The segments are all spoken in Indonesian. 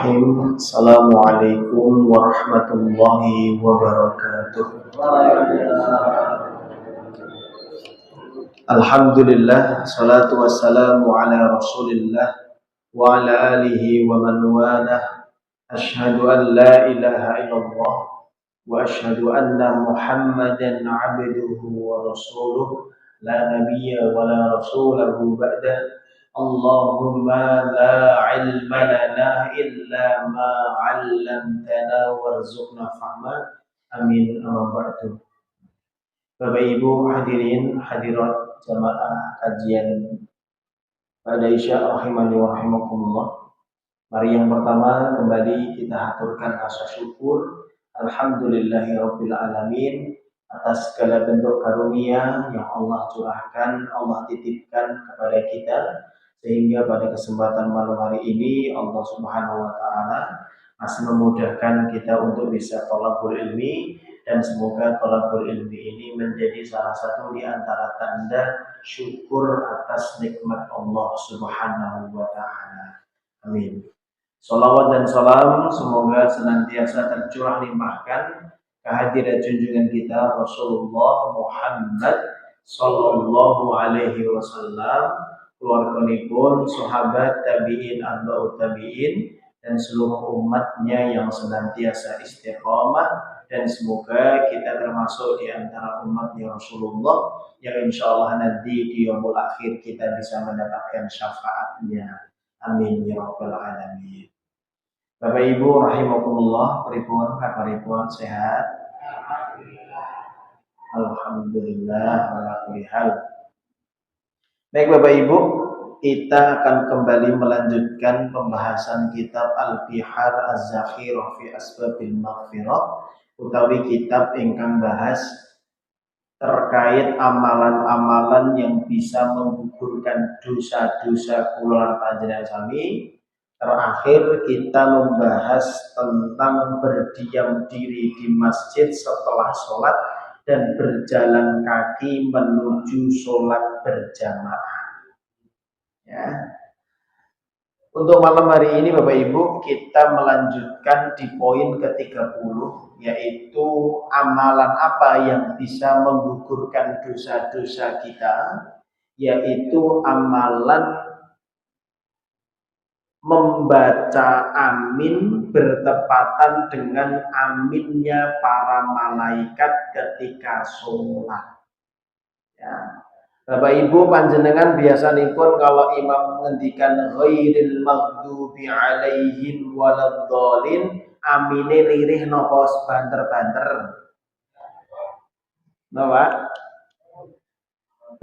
Bismillahirrahmanirrahim. Assalamualaikum warahmatullahi wabarakatuh. Alhamdulillah, salatu wassalamu ala rasulillah wa ala alihi wa man walah. Ashhadu an la ilaha illallah wa ashhadu anna muhammadan abduhu wa rasuluh la nabiyya wa la rasulahu ba'dah. Allahumma la ilma lana illa ma 'allamtana warzuqna fahma. Amin. Amma ba'du. Bapak Ibu hadirin hadirat jamaah kajian pada Isya rahimani wa rahimakumullah. Mari yang pertama kembali kita haturkan rasa syukur alhamdulillahirabbil alamin atas segala bentuk karunia yang Allah curahkan, Allah titipkan kepada kita, sehingga pada kesempatan malam hari ini Allah Subhanahu wa taala masih memudahkan kita untuk bisa thalabul ilmi, dan semoga thalabul ilmi ini menjadi salah satu di antara tanda syukur atas nikmat Allah Subhanahu wa taala. Amin. Shalawat dan salam semoga senantiasa tercurah limpahkan kehadirat junjungan kita Rasulullah Muhammad sallallahu alaihi wasallam, keluarganipun, sahabat, tabi'in, atba'ut tabi'in, dan seluruh umatnya yang senantiasa istiqamah, dan semoga kita termasuk di antara umatnya Rasulullah yang insya Allah nanti di yaumul akhir kita bisa mendapatkan syafaatnya. Amin ya rabbal alamin. Bapak Ibu rahimakumullah, pripun kabaripun, sehat? Alhamdulillah ala kulli hal. Baik Bapak Ibu, kita akan kembali melanjutkan pembahasan kitab Al-Bihar Az-Zakhirah fi Asbabil Maghfirah, utawi kitab ingkang bahas terkait amalan-amalan yang bisa menggugurkan dosa-dosa kula lan panjenengan sami. Terakhir kita membahas tentang berdiam diri di masjid setelah sholat dan berjalan kaki menuju sholat berjamaah. Ya. Untuk malam hari ini Bapak Ibu, kita melanjutkan di poin ke-30, yaitu amalan apa yang bisa menggugurkan dosa-dosa kita, yaitu amalan membaca amin bertepatan dengan aminnya para malaikat ketika sholat. Ya. Bapak Ibu panjenengan biasanipun kalau imam menghentikan ghairil maghdubi alaihim waladhdallin, amine lirih napa banter-banter? Napa?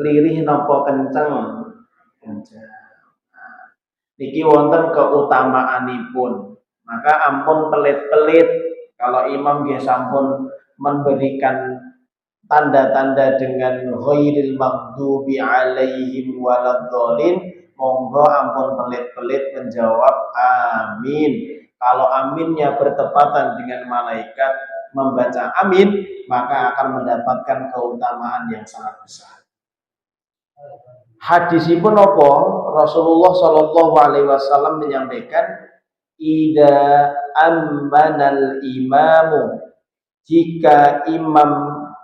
Lirih napa kenceng? Kenceng. Niki wonten keutamaanipun. Maka ampun pelit-pelit kalau imam nggih sampun memberikan tanda-tanda dengan ghairil maghdubi alaihim waladhdallin, monggo ampun pelit-pelit menjawab amin. Kalau aminnya bertepatan dengan malaikat membaca amin, maka akan mendapatkan keutamaan yang sangat besar. Hadisipun apa? Rasulullah Shallallahu alaihi wasallam menyampaikan, "Idza ammanal imamu," jika imam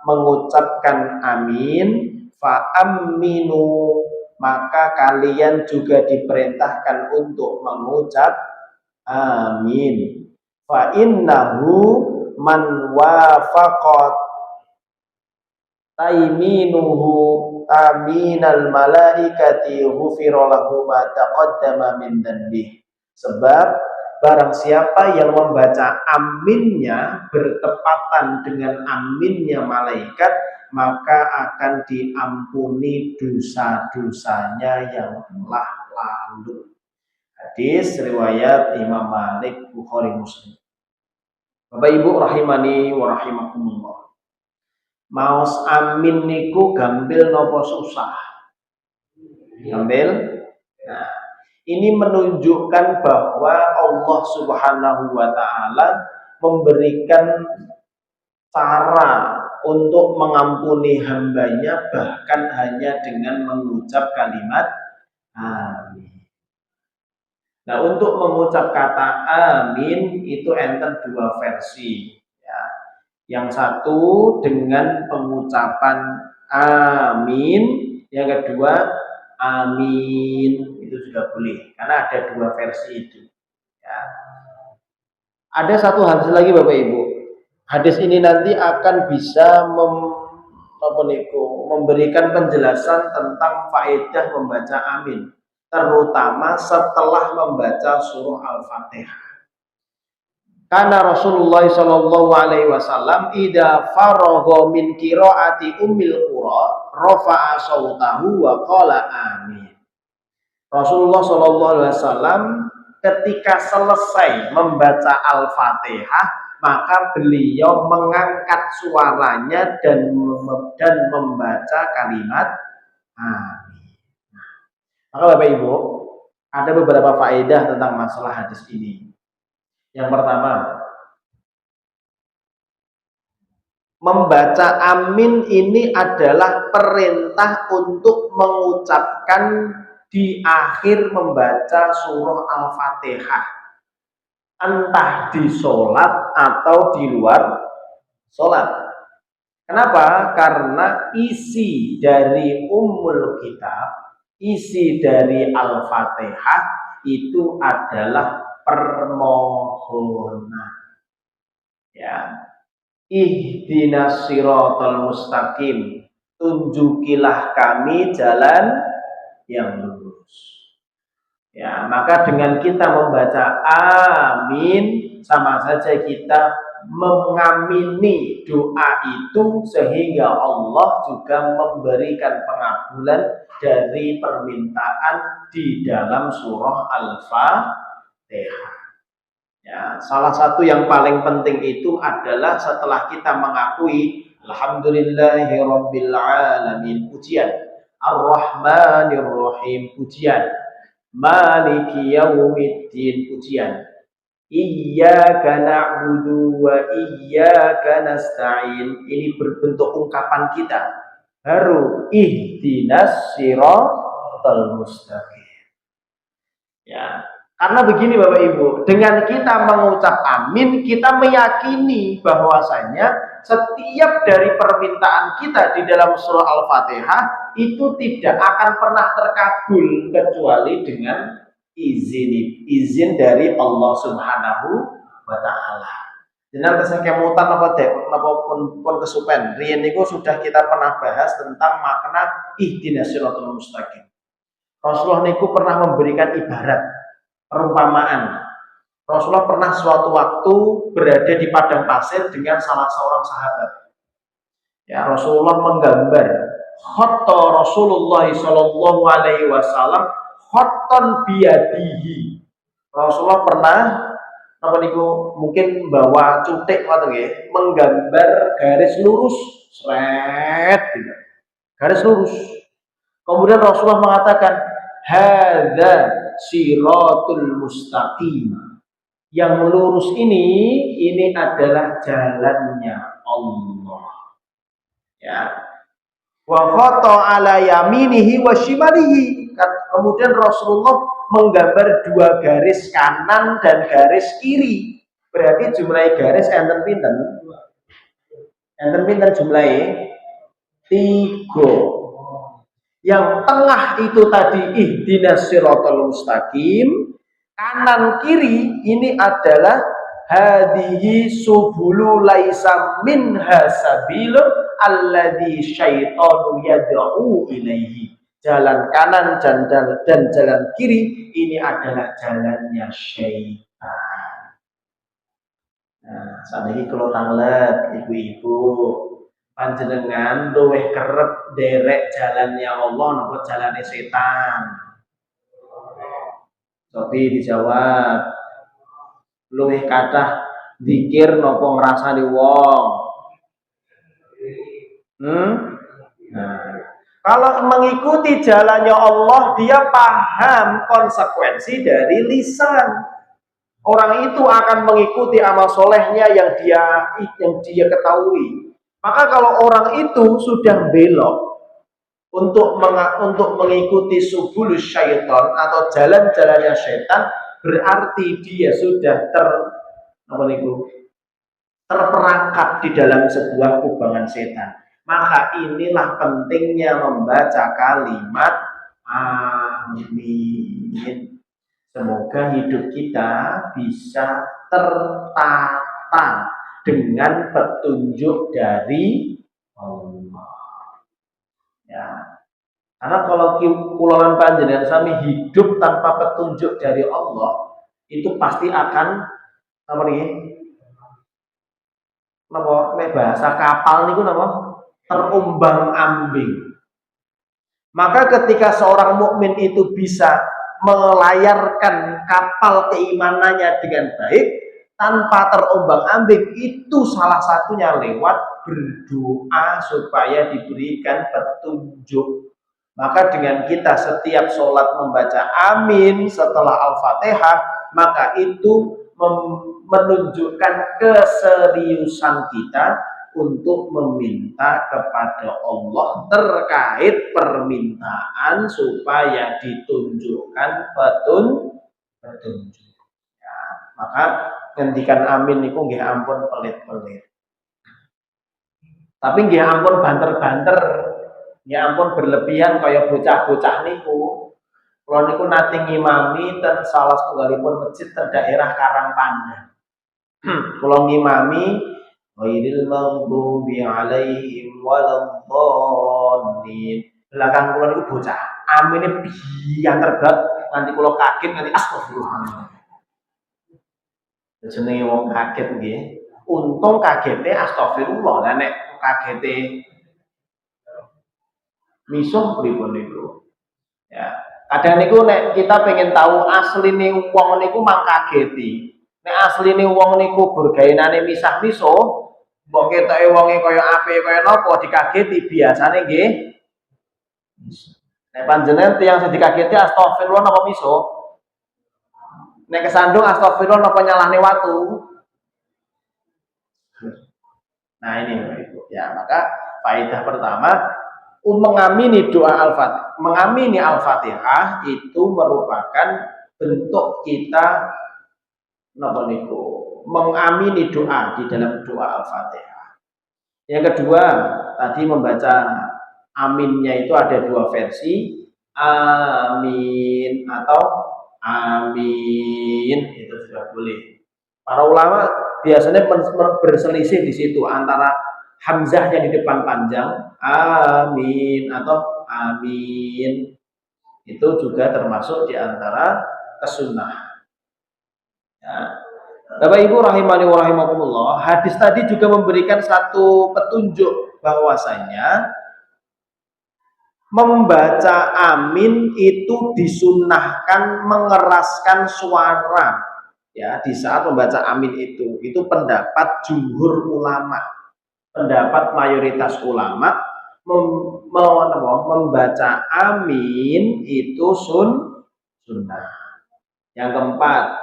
mengucapkan amin, fa aminu, maka kalian juga diperintahkan untuk mengucap amin. Fa innahu man wafaqat taiminuhu taminal malaikati ghufira lahu ma taqaddama min dhanbi. Sebab barang siapa yang membaca aminnya bertepatan dengan aminnya malaikat, maka akan diampuni dosa-dosanya yang telah lalu. Hadis riwayat Imam Malik, Bukhari, Muslim. Bapak Ibu rahimani wa rahimakumullah. Maos amin niku gambil nopo susah? Gambil. Nah, ini menunjukkan bahwa Allah Subhanahu wa taala memberikan cara untuk mengampuni hambanya bahkan hanya dengan mengucap kalimat amin. Nah, untuk mengucap kata amin itu enten dua versi. Ya. Yang satu dengan pengucapan amin, yang kedua amin, itu juga boleh. Karena ada dua versi itu. Ya. Ada satu hadis lagi Bapak Ibu. Hadis ini nanti akan bisa memberikan penjelasan tentang faedah membaca amin, terutama setelah membaca surah Al-Fatihah. Karena Rasulullah Shallallahu Alaihi Wasallam ida faragha min qiraati ummil qura rafa'a sautahu wa qala amin. Rasulullah Shallallahu Alaihi Wasallam ketika selesai membaca Al-Fatihah maka beliau mengangkat suaranya dan membaca kalimat amin. Maka Bapak Ibu, ada beberapa faedah tentang masalah hadis ini. Yang pertama, membaca amin ini adalah perintah untuk mengucapkan di akhir membaca surah Al-Fatihah, entah di sholat atau di luar sholat. Kenapa? Karena isi dari Ummul Kitab, isi dari Al-Fatihah itu adalah permohonan. Ya. Ihdinas siratal mustaqim, tunjukilah kami jalan yang lurus. Ya, maka dengan kita membaca amin sama saja kita mengamini doa itu sehingga Allah juga memberikan pengabulan dari permintaan di dalam surah Al-Fatihah. Ya, salah satu yang paling penting itu adalah setelah kita mengakui alhamdulillahirabbil alamin, pujian, ar-rahmanir rahim, pujian, maliki yaumiddin, pujian, iyyaka na'budu wa iyyaka nasta'in, ini berbentuk ungkapan kita, baru ihdinas siratal mustaqim. Ya, karena begini Bapak Ibu, dengan kita mengucap amin, kita meyakini bahwasanya setiap dari permintaan kita di dalam surah Al-Fatihah itu tidak akan pernah terkabul kecuali dengan izin dari Allah Subhanahu wa taala. Jenengan keseng kemutan apa pun kesupen. Riyen niku sudah kita pernah bahas tentang makna ihdinas siratal mustaqim. Rasulullah niku pernah memberikan ibarat, perumpamaan. Rasulullah pernah suatu waktu berada di padang pasir dengan salah seorang sahabat. Ya, Rasulullah menggambar khatta Rasulullah Shallallahu Alaihi Wasallam khatton biyadihi. Rasulullah pernah apa niku mungkin bawa cutik atau ya, menggambar garis lurus, seret gitu. Garis lurus. Kemudian Rasulullah mengatakan hadza siratul mustaqim. Yang lurus ini adalah jalannya Allah. Ya. Wa khata ala yaminihi wa shimalihi. Kemudian Rasulullah menggambar dua garis kanan dan garis kiri. Berarti jumlah garis enten pinten? Enten pinten jumlahnya? 3. Yang tengah itu tadi ihdinas siratal mustaqim, kanan kiri ini adalah hadihi subulu laisa minha sabilun alladhi syaitanu yad'u ilaihi. Jalan kanan dan jalan kiri ini adalah jalannya syaitan. Nah, saat ini kalau tanglet ibu-ibu panjenengan luwih kerep derek jalannya Allah napa jalannya setan? Tapi dijawab, luwih kathah zikir napa ngrasani wong? Nah, kalau mengikuti jalannya Allah, dia paham konsekuensi dari lisan. Orang itu akan mengikuti amal solehnya yang dia ketahui. Maka kalau orang itu sudah belok untuk mengikuti subulus syaitan atau jalan-jalannya syaitan, berarti dia sudah terperangkap di dalam sebuah kubangan setan. Maka inilah pentingnya membaca kalimat amin. Semoga hidup kita bisa tertata dengan petunjuk dari Allah. Ya. Karena kalau kulawan panjenengan sami hidup tanpa petunjuk dari Allah, itu pasti akan apa nih? Napa bahasa kapal niku napa? Terombang-ambing. Maka ketika seorang mukmin itu bisa melayarkan kapal keimanannya dengan baik tanpa terombang-ambing, itu salah satunya lewat berdoa supaya diberikan petunjuk. Maka dengan kita setiap sholat membaca amin setelah Al-Fatihah, maka itu menunjukkan keseriusan kita untuk meminta kepada Allah terkait permintaan supaya ditunjukkan petunjuk. Ya, maka ngendikan amin niku nggih ampun pelit-pelit. Tapi nggih ampun banter-banter. Ya ampun berlebihan kaya bocah-bocah niku. Kula niku nate ngimami ten salah setunggalipun masjid ten daerah Karangpandan. Kula ngimami ghairil maghdubi alaihim waladdallin. Belakang kula niku bocah. Amine biyanter banget nganti kula kaget nganti astagfirullah. Jenenge wong kaget nggih. Untung kagete astagfirullah. Lah nek kagete misuh pripun niku. Ya. Kadang niku nek kita pengen tahu asline wong niku mang kageti. Nek asline wong niku bergaenane misah-misuh, mbok ketoke wonge kaya apik kaya napa dikageti biasane nggih. Nek panjenengan tiyang sing dikageti astagfirullah napa misuh? Nek kesandung astagfirullah napa nyalahne watu? Nah ini Ibu. Ya, maka faedah pertama mengamini doa Al-Fatihah, mengamini Al-Fatihah itu merupakan bentuk kita mengamini doa di dalam doa Al-Fatihah. Yang kedua, tadi membaca aminnya itu ada dua versi, amin atau amin, itu sudah boleh. Para ulama biasanya berselisih di situ antara hamzahnya di depan panjang, amin atau amin. Itu juga termasuk di antara kesunahan. Ya. Bapak Ibu rahimani wa rahimakumullah, hadis tadi juga memberikan satu petunjuk bahwasanya membaca amin itu disunahkan mengeraskan suara. Ya, di saat membaca amin itu pendapat jumhur ulama, pendapat mayoritas ulama membaca amin itu sunnah. Yang keempat,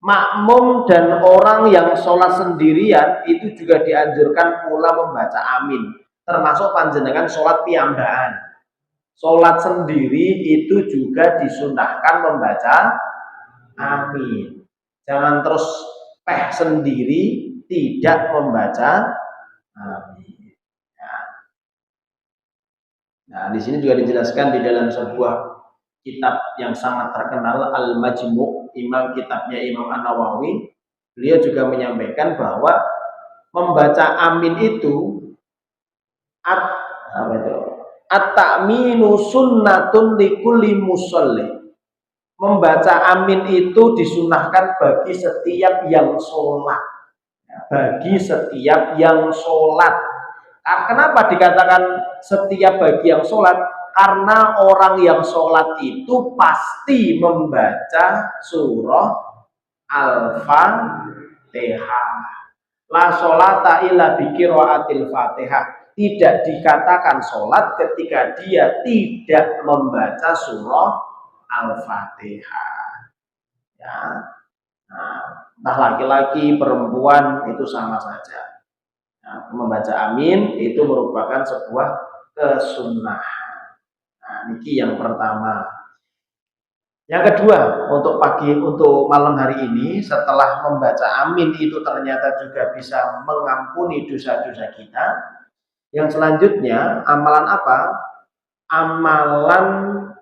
makmum dan orang yang sholat sendirian itu juga dianjurkan pula membaca amin, termasuk panjenengan sholat piyambakan. Sholat sendiri itu juga disunahkan membaca amin. Jangan terus sendiri tidak membaca amin. Ya. Nah, di sini juga dijelaskan di dalam sebuah kitab yang sangat terkenal Al-Majmu', kitabnya Imam An-Nawawi. Beliau juga menyampaikan bahwa membaca amin itu at-ta'minu sunnatun likulli musolli. Membaca amin itu disunahkan bagi setiap yang sholat. Bagi setiap yang sholat. Kenapa dikatakan setiap bagi yang sholat? Karena orang yang sholat itu pasti membaca surah Al-Fatihah. La sholata illa biqiraatil Fatihah. Tidak dikatakan sholat ketika dia tidak membaca surah Al-Fatihah. Ya. Nah, entah laki-laki, perempuan itu sama saja. Nah, membaca amin itu merupakan sebuah kesunahan. Nah, ini yang pertama. Yang kedua, untuk malam hari ini, setelah membaca amin itu ternyata juga bisa mengampuni dosa-dosa kita. Yang selanjutnya, amalan apa? Amalan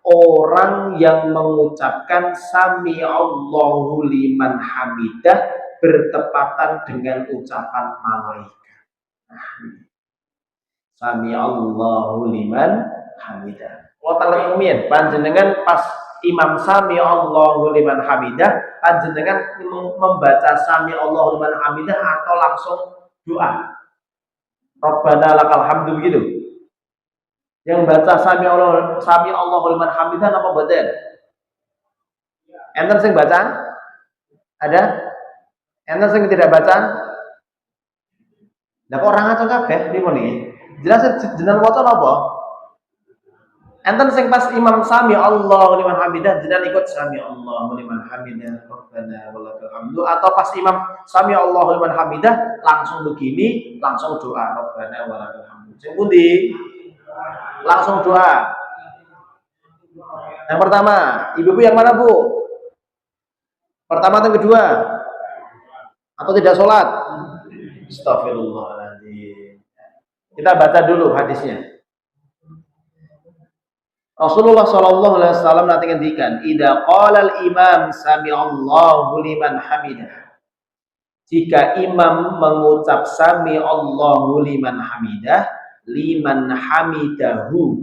orang yang mengucapkan Sami Allahu liman hamidah bertepatan dengan ucapan malaikat. Sami Allahu liman hamidah. Kalau talak umien, panjenengan pas Imam Sami Allahu liman hamidah, panjenengan membaca Sami Allahu liman hamidah atau langsung doa. Rabbana lakal hamdu begitu. Yang baca Sami Allahu liman hamidah apa badan? Enten sing baca? Ada? Enten sing tidak baca? Lah kok orang acung kabeh niki niki. Jelas jenengan waca apa? Enten sing pas Imam Sami Allahu liman hamidah jenengan ikut Sami Allahu liman hamidah Rabbana walakal hamdu, atau pas Imam Sami Allahu liman hamidah langsung begini, langsung doa Rabbana walakal hamdu. Sing pundi? Langsung doa. Yang pertama, ibu-ibu yang mana bu? Pertama atau kedua? Atau tidak sholat? Astagfirullahaladzim. Kita baca dulu hadisnya. Rasulullah Shallallahu Alaihi Wasallam nanti ngendikan, "Idza qala al-imam sami Allahu liman hamidah." Jika imam mengucap sami Allahu liman hamidah, liman hamidahu,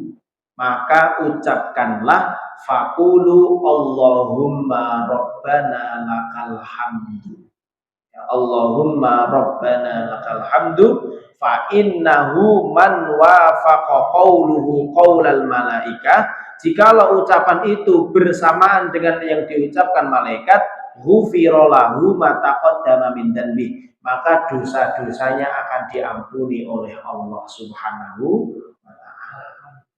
maka ucapkanlah faqulu Allahumma rabbana lakal hamdu. Ya Allahumma rabbana lakal hamdu fa innahu man wafaqa qawluhu qawlal malaikah. Jikalau ucapan itu bersamaan dengan yang diucapkan malaikat, ghufira lahu ma taqaddama min dzanbi, maka dosa-dosanya akan diampuni oleh Allah Subhanahu wa taala.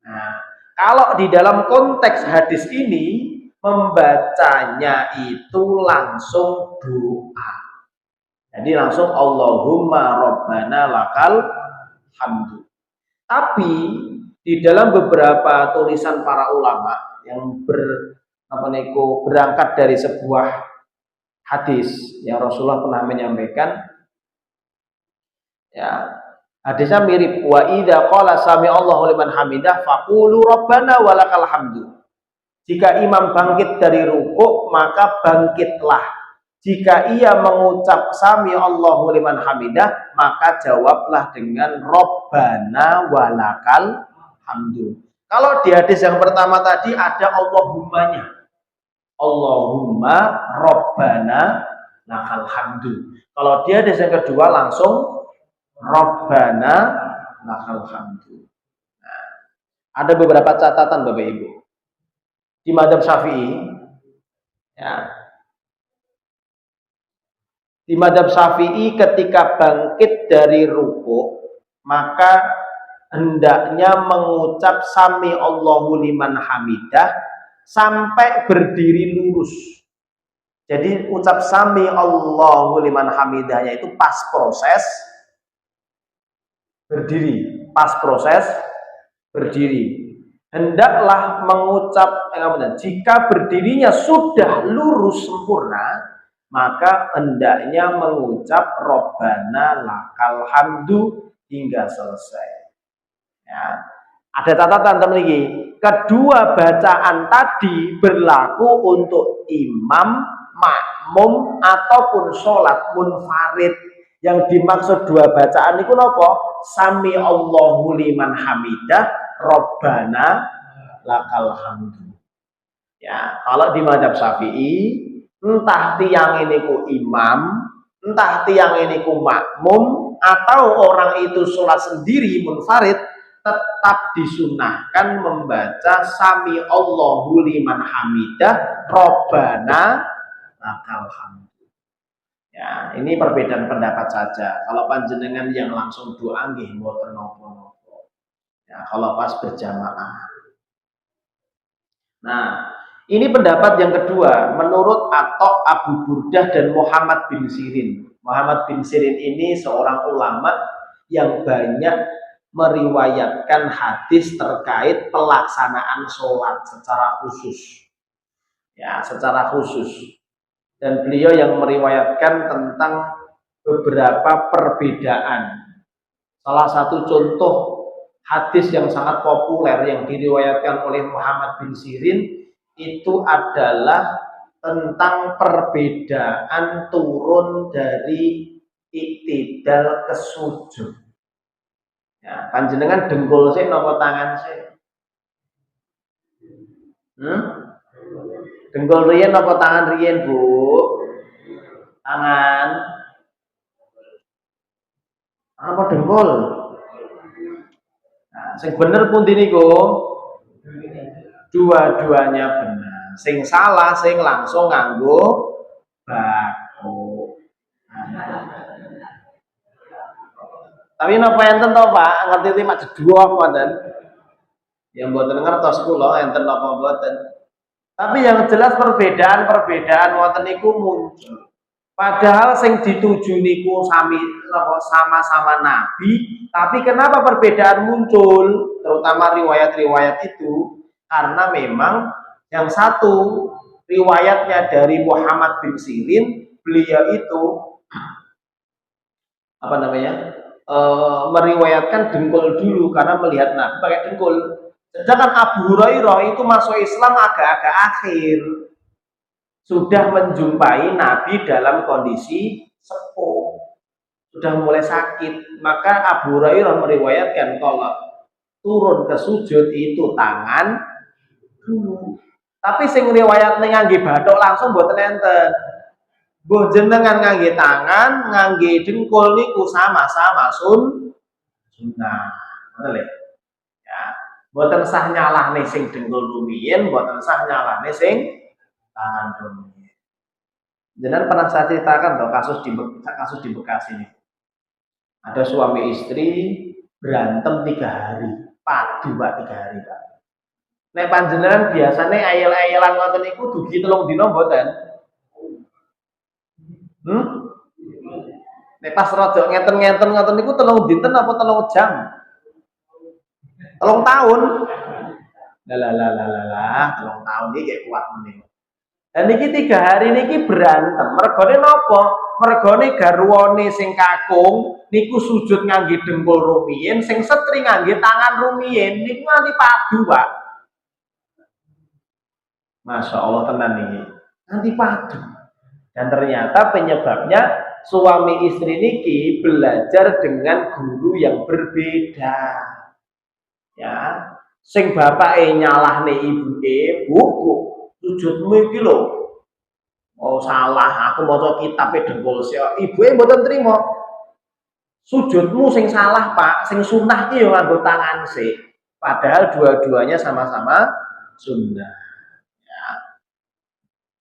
Nah, kalau di dalam konteks hadis ini membacanya itu langsung doa. Jadi langsung Allahumma rabbana lakal hamdu. Tapi di dalam beberapa tulisan para ulama yang berangkat dari sebuah hadis yang Rasulullah pernah menyampaikan, ya hadisnya mirip, wa idza qala sami Allahu liman hamidah faqulu rabbana walakal hamdu. Jika imam bangkit dari rukuk, maka bangkitlah. Jika ia mengucap sami Allahu liman hamidah, maka jawablah dengan Rabbana walakal hamdu. Kalau di hadis yang pertama tadi ada Allahummanya. Allahumma Rabbana lakal hamdu. Kalau di hadis yang kedua langsung Rabbana lakal hamdu. Nah, ada beberapa catatan Bapak Ibu. Di mazhab Syafi'i, ya, di mazhab Syafi'i ketika bangkit dari rukuk, maka hendaknya mengucap sami Allahu liman hamidah sampai berdiri lurus. Jadi ucap sami Allahu liman hamidahnya itu pas proses berdiri, pas proses berdiri. Hendaklah mengucap jika berdirinya sudah lurus sempurna, maka hendaknya mengucap Rabbana lakal hamdu hingga selesai. Ya. Ada catatan teman ini, kedua bacaan tadi berlaku untuk imam, makmum ataupun sholat munfarid. Yang dimaksud dua bacaan itu apa? Sami Allahu liman hamidah, Rabbana lakal hamdu. Ya, kalau di mazhab Syafi'i, entah tiang ini ku imam, entah tiang ini ku makmum, atau orang itu sholat sendiri munfarid, tetap disunahkan membaca sami Allahu liman hamidah, Rabbana lakal hamdu. Ya, ini perbedaan pendapat saja. Kalau panjenengan yang langsung doa nggih mboten napa-napa. Ya, kalau pas berjamaah. Nah, ini pendapat yang kedua menurut Atok, Abu Burdah dan Muhammad bin Sirin. Muhammad bin Sirin ini seorang ulama yang banyak meriwayatkan hadis terkait pelaksanaan sholat secara khusus. ya secara khusus. Dan beliau yang meriwayatkan tentang beberapa perbedaan. Salah satu contoh hadis yang sangat populer yang diriwayatkan oleh Muhammad bin Sirin itu adalah tentang perbedaan turun dari iktidal ke sujud. Ya, panjenengan dengkul sih nopo tangan sih? Dengkul riyen nopo tangan riyen, Bu? Tangan. Apa dengkul? Nah, sing bener pundi niku? Dua-duanya benar. Sing salah sing langsung nganggo baku. Tapi napa enten to, Pak? Ngerti timak jedua apa mboten? Ya mboten ngertos kula enten napa mboten. Tapi yang jelas perbedaan-perbedaan wonten niku muncul. Padahal sing dituju niku sama-sama nabi, tapi kenapa perbedaan muncul? Terutama riwayat-riwayat itu karena memang yang satu riwayatnya dari Muhammad bin Sirin, beliau itu apa namanya? Meriwayatkan dengkul dulu karena melihat nabi pakai dengkul. Sedangkan Abu Hurairah itu masuk Islam agak-agak akhir. Sudah menjumpai Nabi dalam kondisi sepuh, sudah mulai sakit. Maka Abu Hurairah meriwayatkan kalau turun ke sujud itu tangan dulu. Tapi sing riwayat ngangge bathuk langsung mboten enten. Mbah jenengan ngangge tangan, ngangge dengkul niku sama-sama sunnah. Ngoten lho. Ya, mboten sah nyalahne sing dengkul rumiyin, mboten sah nyalahne sing tangan rumiyin. Jangan pernah saya ceritakan toh kasus di Bekasi ini. Ada suami istri berantem 3 hari, padu Pak 3 hari Pak. Nek panjenengan biasanya ayel-ayelan ngoten niku dugi 3 dina mboten? Nek pas rada ngenten-ngenten ngoten niku 3 dinten apa 3 jam? 3 tahun. Lah 3 tahun iki kayak kuat meneh. Dan niki 3 hari niki berantem. Mergone napa? Mergone garwane sing kakung niku sujud ngangge dengkul rumiyin, sing setri ngangge tangan rumiyin. Niku nganti padu, Pak. Masya Allah tenan niki. Nganti padu. Dan ternyata penyebabnya suami istri niki belajar dengan guru yang berbeda. Ya, sing bapake nyalahne ibuke, Bu, sujudmu iki lho. Oh salah, aku maca kitabe dengkul sik. Ibuke mboten trima. Sujudmu sing salah, Pak. Sing sunah iki ya nganggo tangan sik. Padahal dua-duanya sama-sama sunnah. Ya.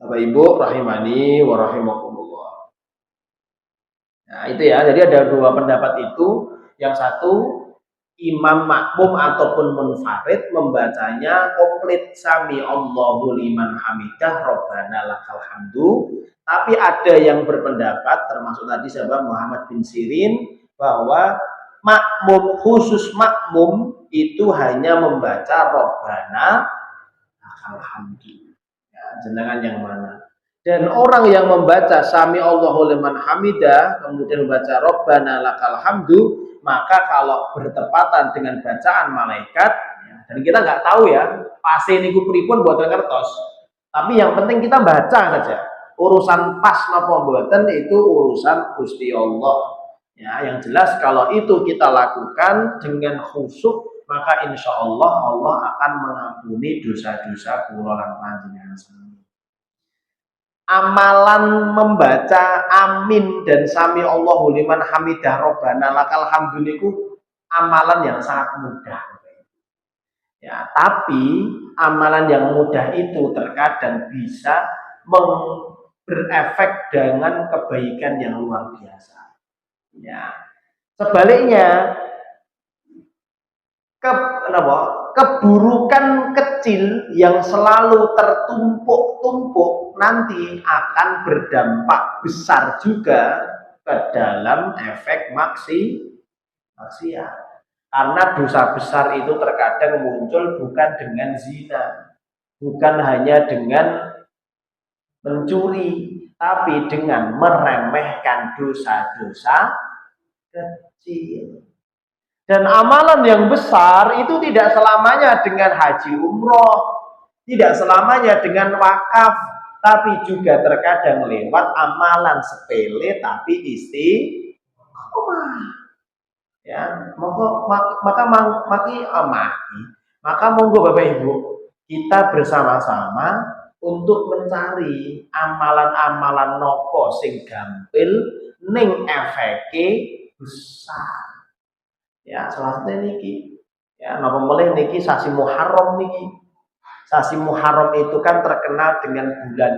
Bapak Ibu rahimani wa rahimakumullah. Nah, itu ya. Jadi ada 2 pendapat itu. Yang satu imam makmum ataupun munfarid membacanya komplit sami Allahu liman hamidah Rabbana lakal hamdu. Tapi ada yang berpendapat termasuk tadi sahabat Muhammad bin Sirin bahwa makmum khusus makmum itu hanya membaca Rabbana lakal hamdu. Ya, jenengan yang mana? Dan orang yang membaca sami Allahu liman hamidah kemudian membaca Rabbana lakal hamdu, maka kalau bertepatan dengan bacaan malaikat ya, dan kita nggak tahu ya pasti niku pripun boten ngertos, tapi yang penting kita baca saja. Urusan pas napa boten itu urusan Gusti Allah ya. Yang jelas kalau itu kita lakukan dengan khusyuk, maka insya Allah Allah akan mengampuni dosa-dosa kula lan panjenengan. Amalan membaca amin dan sami Allahu liman hamidah Rabbana lakal hamdu niku amalan yang sangat mudah. Ya, tapi amalan yang mudah itu terkadang bisa berefek dengan kebaikan yang luar biasa. Ya. Sebaliknya keburukan kecil yang selalu tertumpuk-tumpuk nanti akan berdampak besar juga ke dalam efek maksiat. Karena dosa besar itu terkadang muncul bukan dengan zina, bukan hanya dengan mencuri, tapi dengan meremehkan dosa-dosa kecil. Dan amalan yang besar itu tidak selamanya dengan haji umroh, tidak selamanya dengan wakaf, tapi juga terkadang lewat amalan sepele tapi istiqomah. Ya, maka monggo Bapak Ibu, kita bersama-sama untuk mencari amalan-amalan nopo sing gampil ning efeke besar. Ya, salah satu niki. Ya, napa mulai niki sasi Muharram niki. Sasi Muharram itu kan terkenal dengan bulan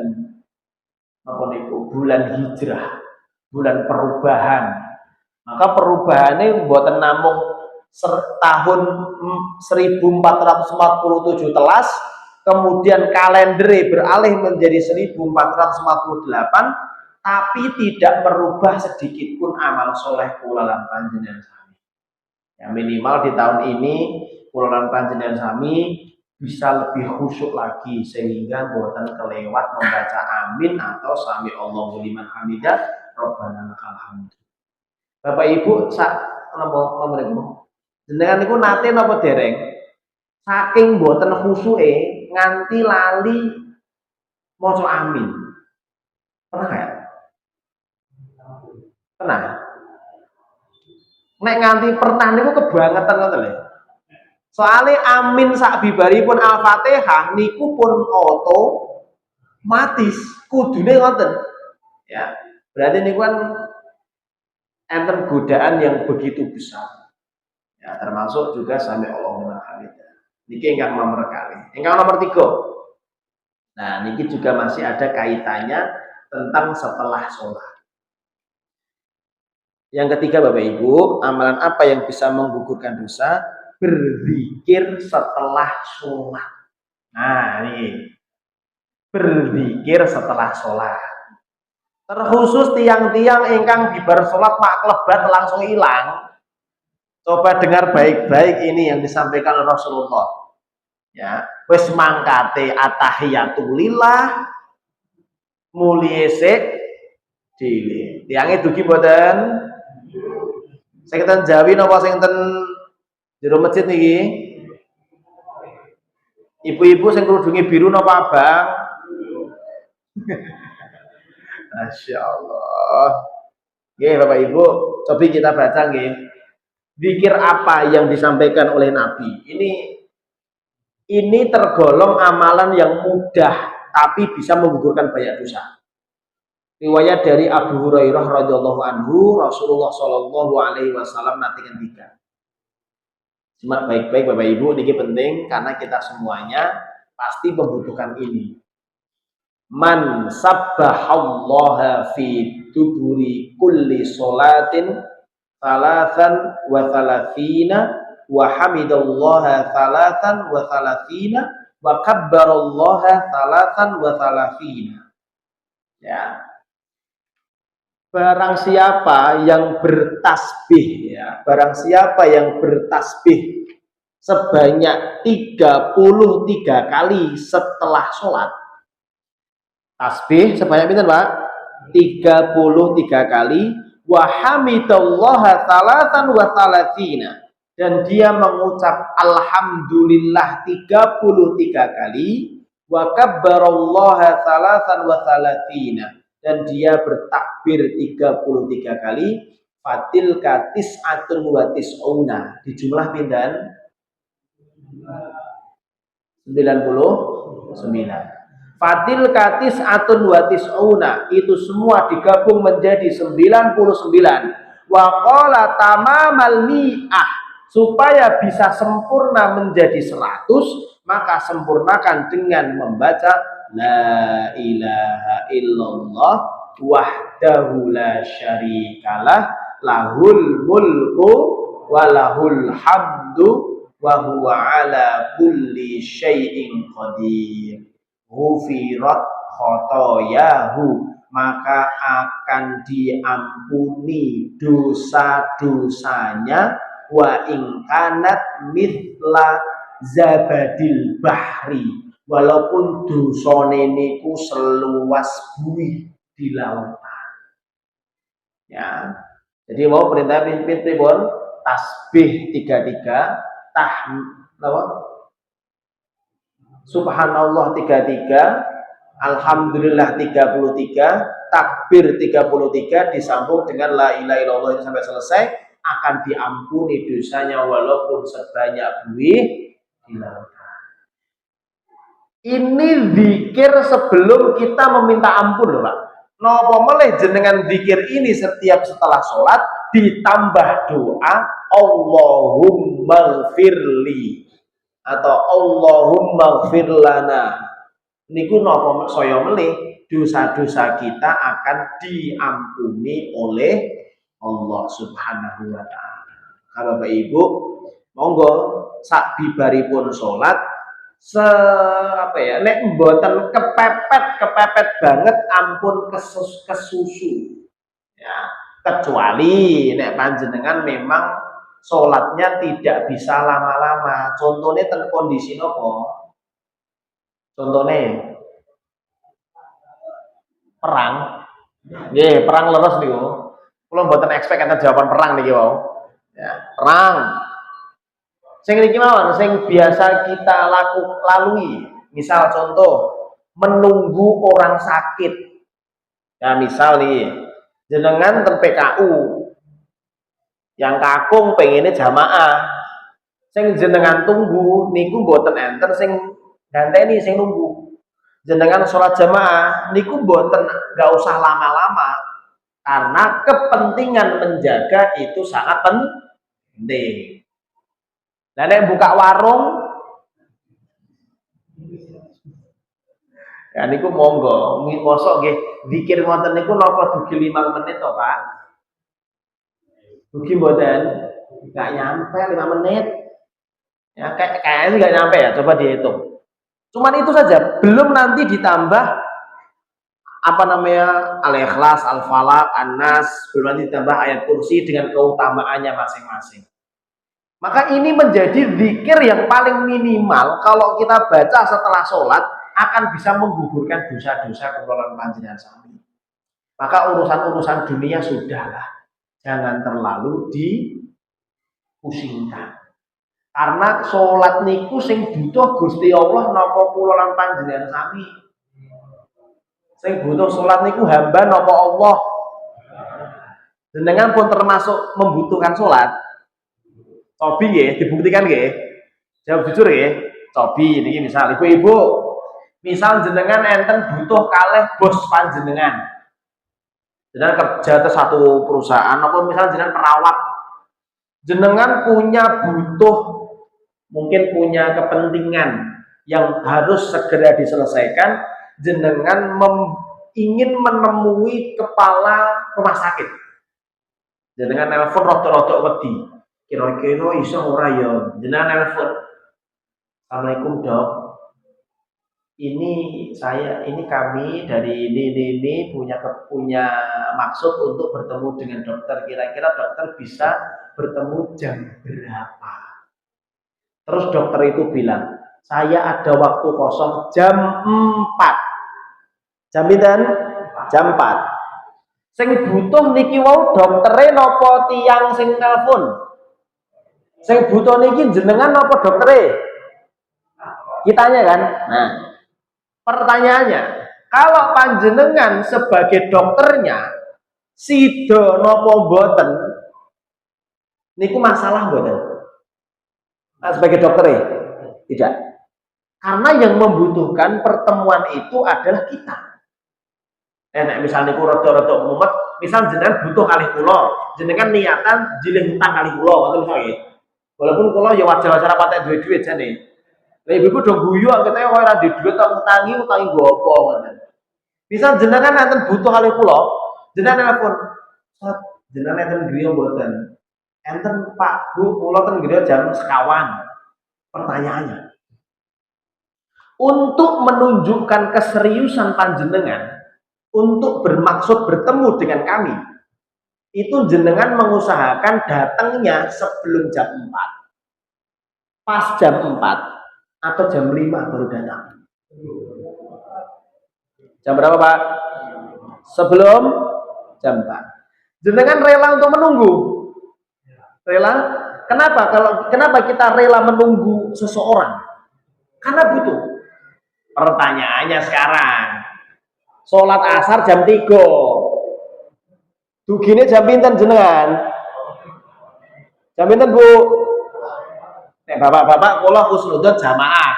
apa niku? Bulan hijrah, bulan perubahan. Maka perubahannya mboten namung tahun 1447 telas, kemudian kalender beralih menjadi 1448, tapi tidak merubah sedikit pun amal soleh kula lan panjenengan sami. Ya, minimal di tahun ini kula lan panjenengan sami bisa lebih khusyuk lagi sehingga buatan kelewat membaca amin atau sami Allahu liman hamidah Rabbana lakal hamd. Bapak Ibu sak napa mriku? Jenengan niku nate napa dereng? Saking boten khusyuke nganti lali maca amin. Pernah ya? Pernah. Nek nganti pernah niku kebangetan ngoten lho. Soale amin sak bibaripun Al-Fatihah niku pun otomatis kudune ngoten. Ya. Berarti niku kan enten godaan yang begitu besar. Ya, termasuk juga sami Allahumma hamidah. Niki ingkang nomor kali. Ingkang nomor 3. Nah, niki juga masih ada kaitannya tentang setelah sholat. Yang ketiga Bapak Ibu, amalan apa yang bisa menggugurkan dosa? Berzikir setelah sholat. Nah, ini berzikir setelah sholat. Terkhusus tiang-tiang ingkang bibar sholat mak klebat langsung hilang. Coba dengar baik-baik ini yang disampaikan Rasulullah. Ya, wis mangkate atahiyatulillah mulyese dhewe. Tiange dugi mboten? Sing ten Jawi napa sing ten jero masjid niki? Ibu-ibu sing kerudunge biru napa abang? Masya Allah. Nggih Bapak Ibu, coba kita baca nggih. Zikir apa yang disampaikan oleh Nabi? Ini tergolong amalan yang mudah tapi bisa menggugurkan banyak dosa. Riwayat dari Abu Hurairah radhiyallahu anhu, Rasulullah shallallahu alaihi wasallam nanti ngendikan. Simak baik-baik Bapak Ibu, ini penting karena kita semuanya pasti membutuhkan ini. Man sabbahallaha fi duburi kulli sholatin salatan wa salatina wa hamidallaha salatan wa salatina wa kabbarallaha salatan wa salatina. Ya. Barang siapa yang bertasbih ya, barang siapa yang bertasbih sebanyak 33 kali setelah sholat. Tasbih sebanyak pinten, Pak? 33 kali. Wa hamidallaha salatan wa salatina, dan dia mengucap alhamdulillah 33 kali. Wa kabbarallaha salatan wa salatina, dan dia bertakbir 33 kali. Fatil katis atun wa tis'una, di jumlah pindan 99. Fatil katis atun wa tis'una, itu semua digabung menjadi 99. Wa qala tamamal mi'ah, supaya bisa sempurna menjadi 100, maka sempurnakan dengan membaca la ilaha illallah wahdahu la syarikalah lahul mulku wa lahul hamdu wa huwa ala kulli syai'in qadir. Ghufirat khotoyahu, maka akan diampuni dosa-dosanya. Wa ingkanat mithla zabadil bahri, walaupun dosane niku seluas bumi di lautan. Ya. Jadi mau perintah pimpin pripun? Tasbih 33, apa? Subhanallah 33, Alhamdulillah 33, takbir 33 disambung dengan la ilaha illallah itu sampai selesai, akan diampuni dosanya walaupun sebanyak buih di lautan. Ini zikir sebelum kita meminta ampun loh Pak. Napa meleh jenengan zikir ini setiap setelah sholat ditambah doa Allahumma gfirli atau Allahumma gfir lana. Niku napa saya melih dosa-dosa kita akan diampuni oleh Allah Subhanahu wa taala. Bapak Ibu, monggo sak bibaripun salat nek mboten kepepet banget ampun kesusu. Ya, kecuali nek panjenengan memang salatnya tidak bisa lama-lama. Contohnya ten kondisi nopo? Contohnya perang. Nggih, perang leres niku. Kula mboten expect enten jawaban perang niki wau. Ya, perang. Sing niki mawon sing biasa kita lalui. Misal contoh menunggu orang sakit. Ya misal nih, jenengan ten PKU yang kakung pengennya jamaah. Sing jenengan tunggu niku mboten enten sing ganteni sing nunggu. Jenengan sholat jamaah niku mboten gak usah lama-lama karena kepentingan menjaga itu sangat penting. Nah, nek buka warung ya niku monggo, mosok nggih zikir wonten niku napa dugi 5 menit to, Pak? Dugi mboten? Enggak nyampe 5 menit. Ya kayaknya enggak nyampe ya, coba dihitung. Cuman itu saja, belum nanti ditambah apa namanya Al-Ikhlas, Al-Falaq, An-Nas, belum nanti ditambah ayat kursi dengan keutamaannya masing-masing. Maka ini menjadi zikir yang paling minimal kalau kita baca setelah sholat akan bisa menggugurkan dosa-dosa kekurangan panjenengan sami. Maka urusan-urusan dunia sudahlah, jangan terlalu dipusingkan. Karena sholat niku sing butuh Gusti Allah napa kula lan panjenengan sami. Sing butuh sholat niku hamba napa Allah. Jenengan pun termasuk membutuhkan sholat. Cobi nggih, dibuktikan nggih. Jawab jujur nggih. Cobi niki misal ibu-ibu, misal jenengan enten butuh kalih bos panjenengan. Jenengan kerja ke satu perusahaan apa misal jenengan perawat. Jenengan mungkin punya kepentingan yang harus segera diselesaikan, jenengan ingin menemui kepala rumah sakit. Jenengan nelpon rodok-rodok wedi. Kira-kira iso ora ya? Jenengan nelpon. Assalamualaikum, Dok. Ini kami dari ini punya maksud untuk bertemu dengan dokter. Kira-kira dokter bisa bertemu jam berapa? Terus dokter itu bilang, saya ada waktu kosong jam 4. Jam pinten? Jam 4. Sing butuh niki wau doktere napa tiyang sing telepon? Sing butuh niki jenengan napa doktere? Kitanya kan? Nah, pertanyaannya, kalau panjenengan sebagai dokternya sida napa mboten? Niku masalah mboten? Nah, sebagai dokter ya? Tidak. Karena yang membutuhkan pertemuan itu adalah kita. Nek misalnya niku rada-rada mumet, misal jenengan butuh kalih kula, jenengan niatan jilih utang kalih kula, ngoten misalnya. Walaupun kula ya wajar-wajar patek duwe-duwe jane. Lah ibu-ibu do guyu ketene kowe ora duwe duit utangi nggo apa ngoten. Misal jenengan enten butuh kalih kula, jenengan telepon, "Ustaz, jenengan enten griya mboten?" Enten Pak Bu, kula ten griya jam sekawan. Pertanyaannya, untuk menunjukkan keseriusan panjenengan untuk bermaksud bertemu dengan kami, itu jenengan mengusahakan datangnya sebelum jam 4. Pas jam 4 atau jam 5 baru datang. Jam berapa, Pak? Sebelum jam 4. Jenengan rela untuk menunggu? Rela? Kenapa kita rela menunggu seseorang? Karena butuh. Pertanyaannya sekarang, sholat asar jam 3. Dugine jam pinten jenengan? Jam pinten, Bu? Bapak-bapak kula khusnudon jamaah.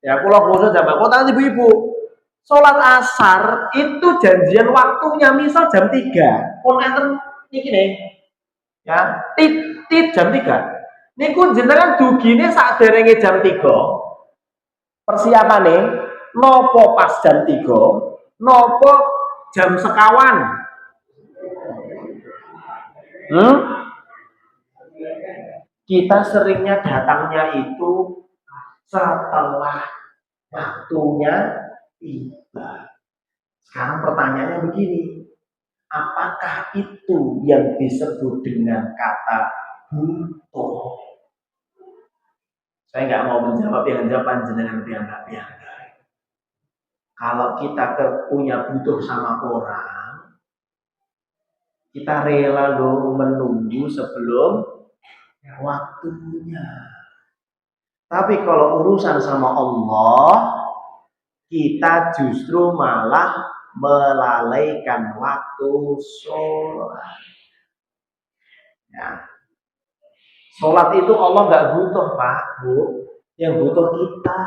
Ya kula khusnudon jamaah. Kok tanya ibu-ibu? Sholat asar itu janjian waktunya misal jam 3. Pun enten niki nih. Ya, tit jam 3. Niku jenengan dugine saderenge jam 3. Persiapane nopo pas jam 3, nopo jam sekawan. Kita seringnya datangnya itu setelah waktunya tiba. Sekarang pertanyaannya begini, apakah itu yang disebut dengan kata butuh? Saya nggak mau menjawab yang jawaban jenengan piyambak. Kalau kita punya butuh sama orang, kita rela loh menunggu sebelum waktunya. Tapi kalau urusan sama Allah, kita justru malah melalaikan waktu sholat. Ya. Sholat itu Allah nggak butuh, Pak, Bu. Yang butuh kita.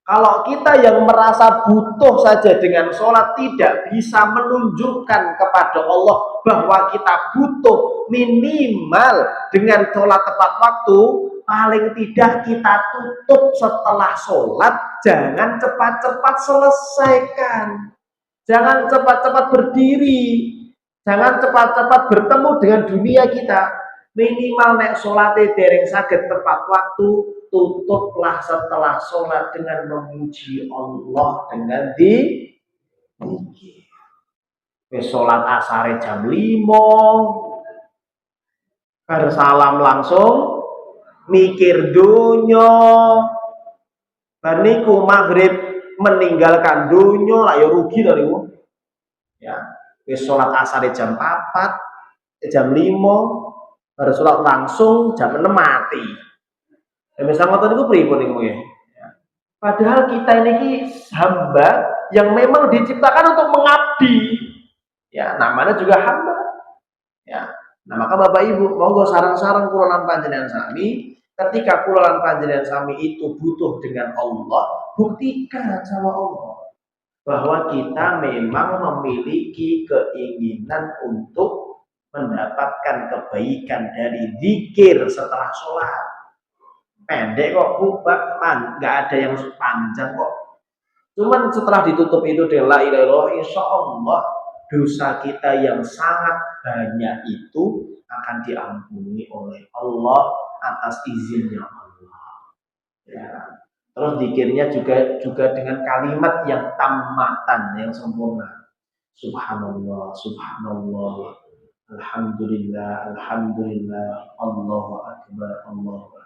Kalau kita yang merasa butuh saja dengan sholat tidak bisa menunjukkan kepada Allah bahwa kita butuh minimal dengan sholat tepat waktu, paling tidak kita tutup setelah sholat, jangan cepat-cepat selesaikan, jangan cepat-cepat berdiri, jangan cepat-cepat bertemu dengan dunia kita. Minimal nek sholatnya dereng saged tepat waktu, tutuplah setelah sholat dengan memuji Allah dengan zikir. Wis sholat asar jam 5, bersalam langsung mikir dunya, bar niku maghrib meninggalkan dunya lah ya rugi to niku. Ya, wis sholat asar jam 4, jam 5, baru sholat langsung jam 6 mati. Misalnya ngoten niku pripun niku nggih. Padahal kita ini hamba yang memang diciptakan untuk mengabdi. Ya, namanya juga hamba. Ya. Nah, maka Bapak Ibu, monggo sarang-sarang kula lan panjenengan sami, ketika kula lan panjenengan sami itu butuh dengan Allah, buktikan sama Allah bahwa kita memang memiliki keinginan untuk mendapatkan kebaikan dari zikir setelah sholat. Pendek kok Bu, nggak ada yang panjang kok. Cuman setelah ditutup itu la ilaha illallah, insya Allah dosa kita yang sangat banyak itu akan diampuni oleh Allah atas izinnya Allah. Ya. Terus zikirnya juga dengan kalimat yang tamatan, yang sempurna. Subhanallah, subhanallah. Alhamdulillah, alhamdulillah, Allahu akbar, Allahu akbar.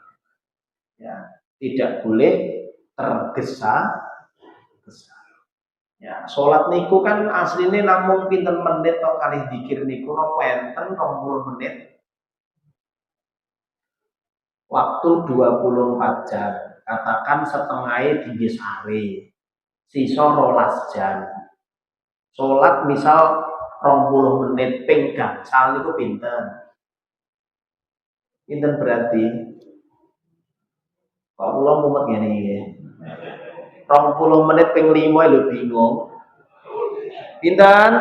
Ya, tidak boleh tergesa-gesa. Ya, sholat niku kan aslinya namung pinten menit atau kali zikir niku napa enten 20 menit. Waktu 24 jam. Katakan setengahnya tinggi sehari. Sisa 12 jam. Sholat misal 20 menit ping gangsal niku pinten? Pinten berarti? Kok kula mumet ngene iki. 20 menit ping 5 lho bingung. Pinten?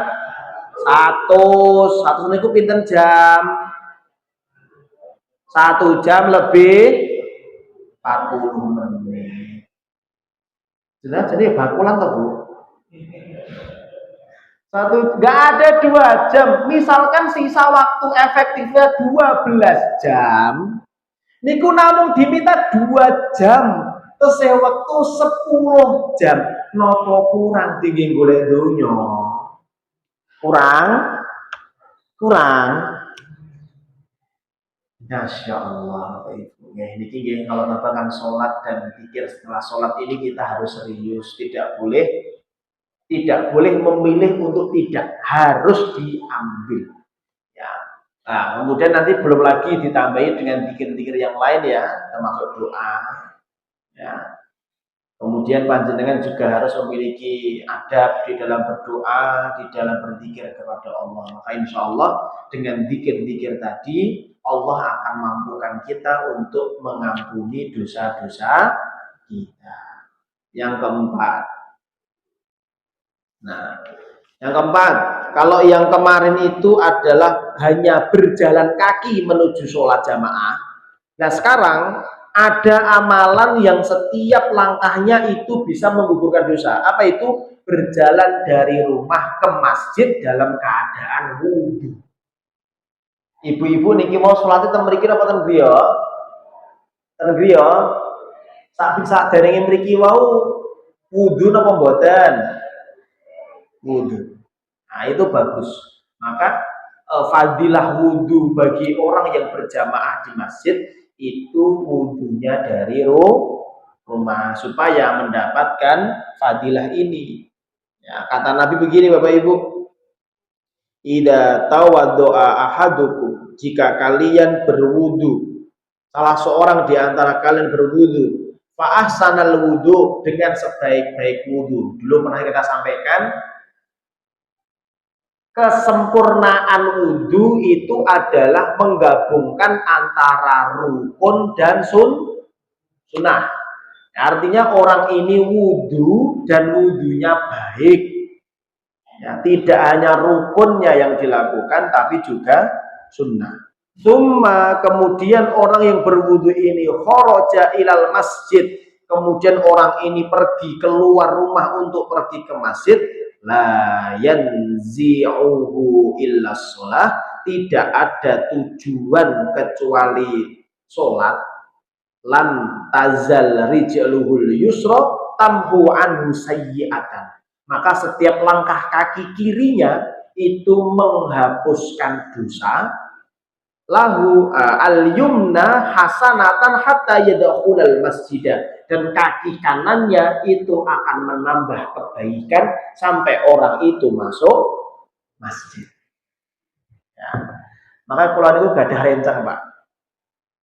100 niku pinten jam? 1 jam lebih 40 menit. Jelas jadi bakulan toh, Bu? Nggak ada 2 jam. Misalkan sisa waktu efektifnya 12 jam. Niku namun diminta 2 jam. Terus waktu 10 jam. Nopo kurang tinggi golek donya? Kurang. Masya Allah, Ibu. Ya, ini kalau katakan sholat dan pikir setelah sholat ini kita harus serius, tidak boleh memilih untuk tidak, harus diambil. Ya. Nah, kemudian nanti belum lagi ditambahi dengan zikir-zikir yang lain ya, termasuk doa. Ya. Kemudian panjenengan juga harus memiliki adab di dalam berdoa, di dalam berzikir kepada Allah. Maka insya Allah dengan zikir-zikir tadi, Allah akan mampukan kita untuk mengampuni dosa-dosa kita. Yang keempat. Nah, yang keempat, kalau yang kemarin itu adalah hanya berjalan kaki menuju sholat jamaah. Nah sekarang ada amalan yang setiap langkahnya itu bisa menggugurkan dosa. Apa itu? Berjalan dari rumah ke masjid dalam keadaan wudhu. Ibu-ibu niki mau sholat itu mriki apa ten griya? Ten griya. Sak derenge mriki wau wudhu napa mboten? Wudhu. Nah itu bagus. Maka fadilah wudhu bagi orang yang berjamaah di masjid itu wudhunya dari rumah supaya mendapatkan fadilah ini. Ya, kata Nabi begini Bapak Ibu, idza tawaddoa ahadukum, jika kalian berwudu, salah seorang di antara kalian berwudu, fa ahsanal wudu, dengan sebaik-baik wudu. Dulu pernah kita sampaikan kesempurnaan wudhu itu adalah menggabungkan antara rukun dan sunnah. Artinya orang ini wudhu dan wudhunya baik. Ya, tidak hanya rukunnya yang dilakukan, tapi juga sunnah. Summa, kemudian orang yang berwudhu ini kharaja ilal masjid. Kemudian orang ini pergi keluar rumah untuk pergi ke masjid. La yanzi'uhu illa sholah, tidak ada tujuan kecuali sholat. Lan tazal rijluhul yusra tamhu anhu sayyi'atan, maka setiap langkah kaki kirinya itu menghapuskan dosa. Lahu al-yumna hasanatan hatta yadkhulal masjidah, dan kaki kanannya itu akan menambah kebaikan sampai orang itu masuk masjid. Ya. Maka kalau itu gak ada rencang Pak.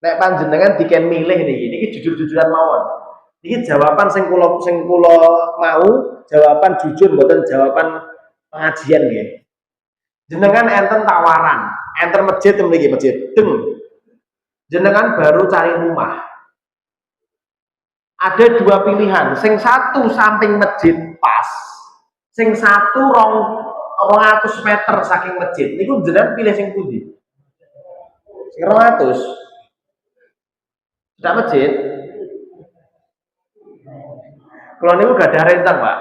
Nek panjenengan diken milih niki jujur-jujuran mawon. Niki jawaban sing kula mau, jawaban jujur mboten jawaban pengajian nggih. Jenengan enten tawaran, enten masjid mriki masjid. Deng. Jenengan baru cari rumah. Ada dua pilihan, sing satu samping masjid pas, sing satu 200 meter saking masjid. Niku jenengan pilih sing pundi? Sing 200. Sudah masjid. Kalau niku gak ada rencang, Pak.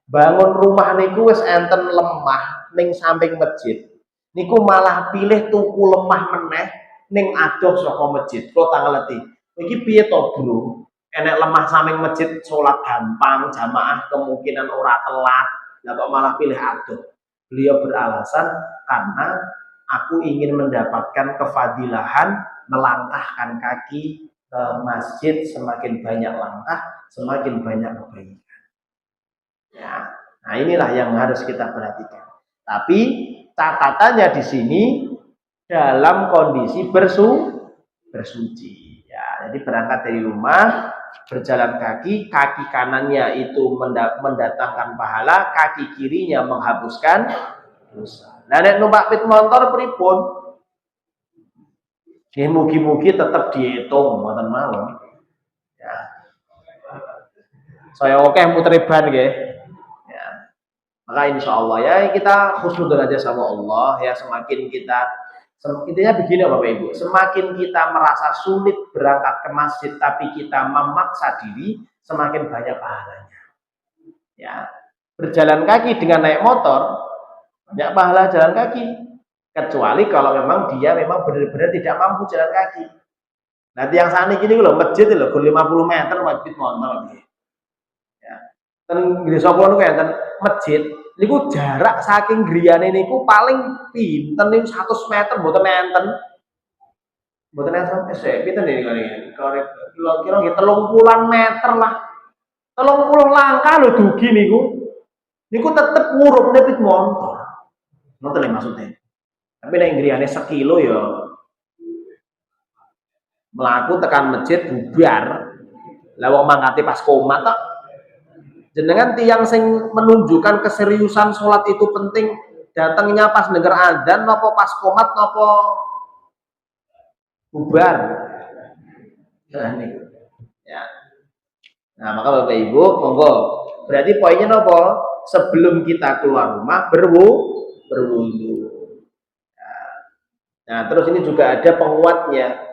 Bangun rumah niku wis enten lemah ning samping masjid. Niku malah pilih tuku lemah meneh ning adoh saka masjid. Kula tak ngerti. Iki piye to, Bro? Enek lemah samping masjid, sholat gampang, jamaah kemungkinan ora telat. Lah kok malah pilih adoh. Beliau beralasan karena aku ingin mendapatkan kefadilahan melangkahkan kaki ke masjid, semakin banyak langkah, semakin banyak kebaikan. Ya, nah inilah yang harus kita perhatikan. Tapi catatannya di sini dalam kondisi bersuci. Ya, jadi berangkat dari rumah, berjalan kaki, kaki kanannya itu mendatangkan pahala, kaki kirinya menghapuskan dosa. Nah, nek numpak pit motor pripun? Mugi-mugi tetap dihitung, mboten mawon. Ya. Saya oke muter ban nggih. Maka insya Allah ya kita khusnudon aja sama Allah ya, semakin kita intinya begini Bapak Ibu, semakin kita merasa sulit berangkat ke masjid tapi kita memaksa diri, semakin banyak pahalanya. Ya, berjalan kaki dengan naik motor banyak pahala jalan kaki, kecuali kalau memang dia memang benar-benar tidak mampu jalan kaki. Nanti yang saat ini loh masjid loh 50 meter wajib motor. Ya. Dan di Solo niku enten masjid niku jarak saking griyane niku paling pinten niku 100 meter mboten enten. Mboten sampai sik, pinten iki kira-kira nggih 30 meter lah. 30 langkah lho dugi niku. Niku tetep ngurup nepit motor. Ngoten lho maksudnya. Tapi nek griyane sekilo ya melaku tekan masjid bubar. Lah wong mangkate pas komat tok. Jenengan tiang sing menunjukkan keseriusan sholat itu penting datangnya pas denger adzan nopo pas komat nopo bubar. Nah ini ya. Nah maka Bapak Ibu monggo. Berarti poinnya nopo? Sebelum kita keluar rumah berwudu. Nah terus ini juga ada penguatnya.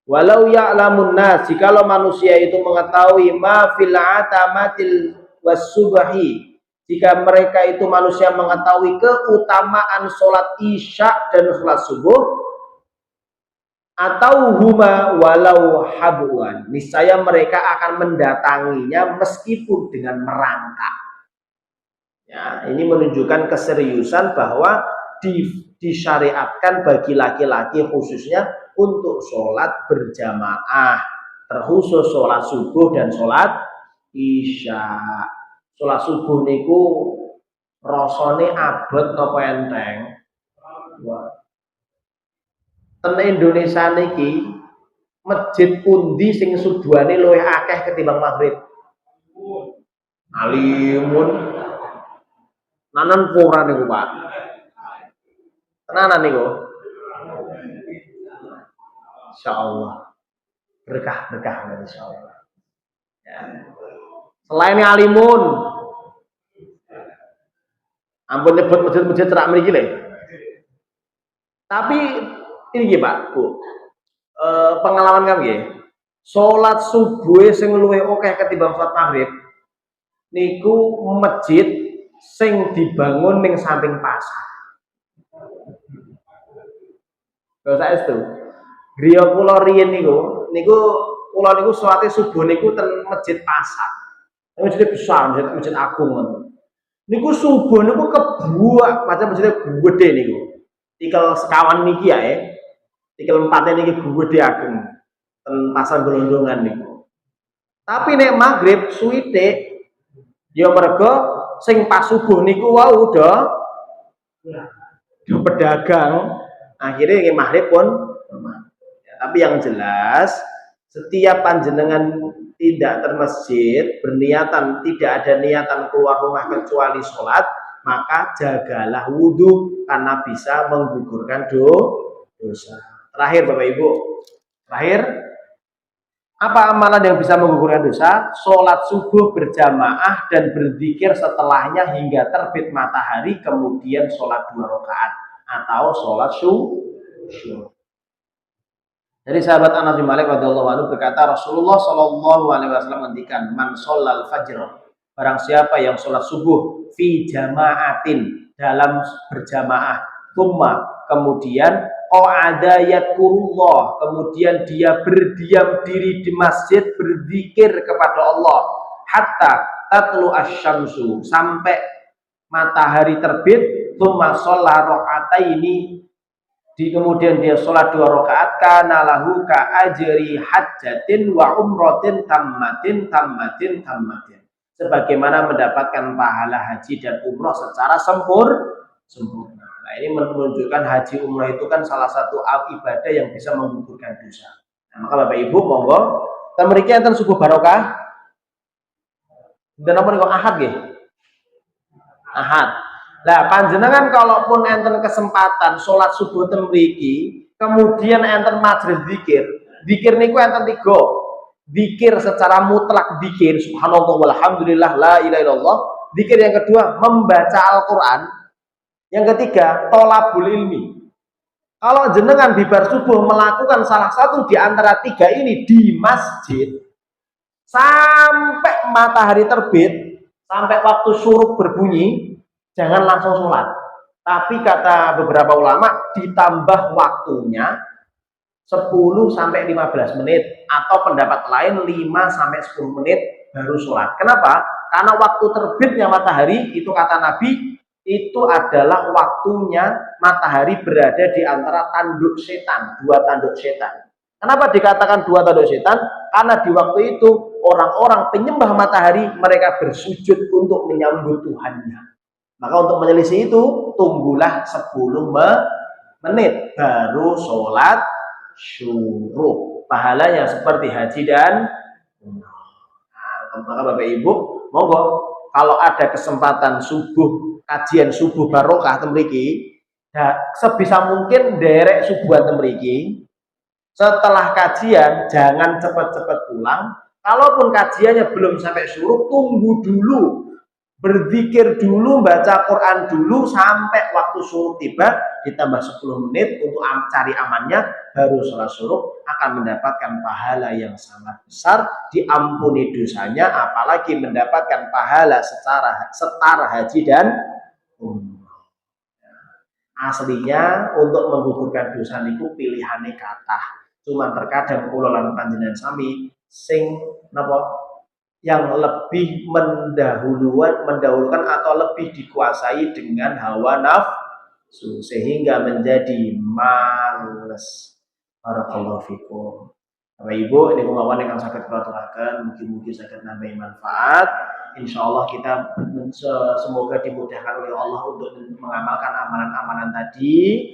Walau ya'lamun nas, jikalau manusia itu mengetahui ma fil atamatil wasubhi, jika mereka itu manusia mengetahui keutamaan sholat isya dan sholat subuh, atau huma walau habuan, niscaya mereka akan mendatanginya meskipun dengan merangkak. Ya, ini menunjukkan keseriusan bahwa disyariatkan bagi laki-laki khususnya untuk sholat berjamaah, terkhusus sholat subuh dan sholat isya. Sholat subuh niku rasane abot napa enteng. Ten Indonesia niki masjid pundi sing subuhane luwih akeh ketimbang maghrib? Alimun nanan pura niku Pak. Tenanan niku. Insyaallah. Berkah insyaallah. Ya. Selain alimun, ampun nyebut masjid-masjid cerak mriki lho. Tapi ini Pak, Bu. Pengalaman kami nggih. Salat subuh sing luwih akeh ketimbang salat maghrib niku masjid sing dibangun ning samping pasar. Lho saestu. Griya kula riyen niku kula niku salate subuh niku ten masjid pasar. Masjid besar, masjid agung ngoten. Niku subuh niku kebuak, macam masjid gede niku. Tikel sekawan niki ya, tikel empatnya niki gede ageng. Ten pasar Gelondongan niku. Tapi nek maghrib suwite ya mergo sing pas subuh niku wau do pedagang. Akhirnya nggih maghrib pun ya, tapi yang jelas setiap panjenengan tidak termasjid berniatan tidak ada niatan keluar rumah kecuali sholat, maka jagalah wudhu karena bisa menggugurkan dosa. Terakhir Bapak Ibu, terakhir apa amalan yang bisa menggugurkan dosa? Sholat subuh berjamaah dan berzikir setelahnya hingga terbit matahari, kemudian sholat 2 rakaat atau sholat subuh. Jadi sahabat Anas bin Malik radhiyallahu anhu berkata, Rasulullah shallallahu alaihi wasallam menghentikan, man sholal fajr, barang siapa yang sholat subuh fi jamaatin, dalam berjamaah, thumma, kemudian qa'ada yadkurullah, kemudian dia berdiam diri di masjid berzikir kepada Allah hatta tatlu asyamsu, sampai matahari terbit, thumma sholla rakaataini, kemudian dia sholat 2 rakaat, kana lahu ka ajri hajjatin wa umratin tammatin, sebagaimana mendapatkan pahala haji dan umrah secara sempurna. Nah, ini menunjukkan haji umrah itu kan salah satu ibadah yang bisa menggugurkan dosa. Nah, maka Bapak Ibu monggo mriki enten subuh barokah. Dan apa niku Ahad nggih? Ahad. Nah, panjenengan kalaupun enten kesempatan sholat subuh ten mriki, kemudian enten majelis zikir niku enten 3. Zikir secara mutlak, zikir subhanallah walhamdulillah la ilaha illallah. Zikir yang kedua membaca Al-Qur'an. Yang ketiga tholabul ilmi. Kalau jenengan bibar subuh melakukan salah satu di antara 3 ini di masjid sampai matahari terbit, sampai waktu syuruk berbunyi, jangan langsung sholat. Tapi kata beberapa ulama ditambah waktunya 10 sampai 15 menit atau pendapat lain 5 sampai 10 menit baru sholat. Kenapa? Karena waktu terbitnya matahari itu kata Nabi itu adalah waktunya matahari berada di antara tanduk setan, 2 tanduk setan. Kenapa dikatakan dua tanduk setan? Karena di waktu itu orang-orang penyembah matahari mereka bersujud untuk menyambut Tuhannya. Maka untuk menyelisih itu tunggulah 10 menit baru sholat syuruk. Pahalanya seperti haji dan maka Bapak Ibu, monggo kalau ada kesempatan subuh kajian subuh barokah temriki, sebisa mungkin derek subuhan temriki. Setelah kajian jangan cepat-cepat pulang. Kalaupun kajiannya belum sampai syuruk, tunggu dulu, berzikir dulu, baca Quran dulu sampai waktu syuruk tiba, ditambah 10 menit untuk cari amannya, baru sholat syuruk, akan mendapatkan pahala yang sangat besar, diampuni dosanya, apalagi mendapatkan pahala secara setara haji dan umrah. Aslinya untuk menggugurkan dosa niku pilihane kathah. Cuman terkadang kula lan panjenengan sami sing napa yang lebih mendahulukan atau lebih dikuasai dengan hawa nafsu sehingga menjadi males. Barakallahu fikum. Bapak Ibu, ini kemauan yang sakit aturaken, mungkin sakit nambah manfaat. Insya Allah kita semoga dimudahkan oleh Allah untuk mengamalkan amalan-amalan tadi,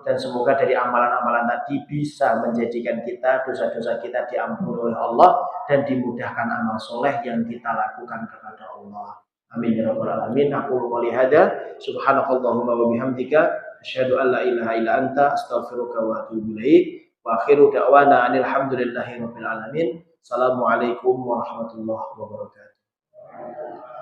dan semoga dari amalan-amalan tadi bisa menjadikan kita dosa-dosa kita diampuni oleh Allah dan dimudahkan amal soleh yang kita lakukan kepada Allah. Amin ya rabbal alamin. Aku qouli hada subhanakallahumma wa bihamdika asyhadu an la ilaha illa anta astaghfiruka wa atubu ilaik. Wa akhiru da'wana alhamdulillahi rabbil alamin. Assalamualaikum warahmatullahi wabarakatuh.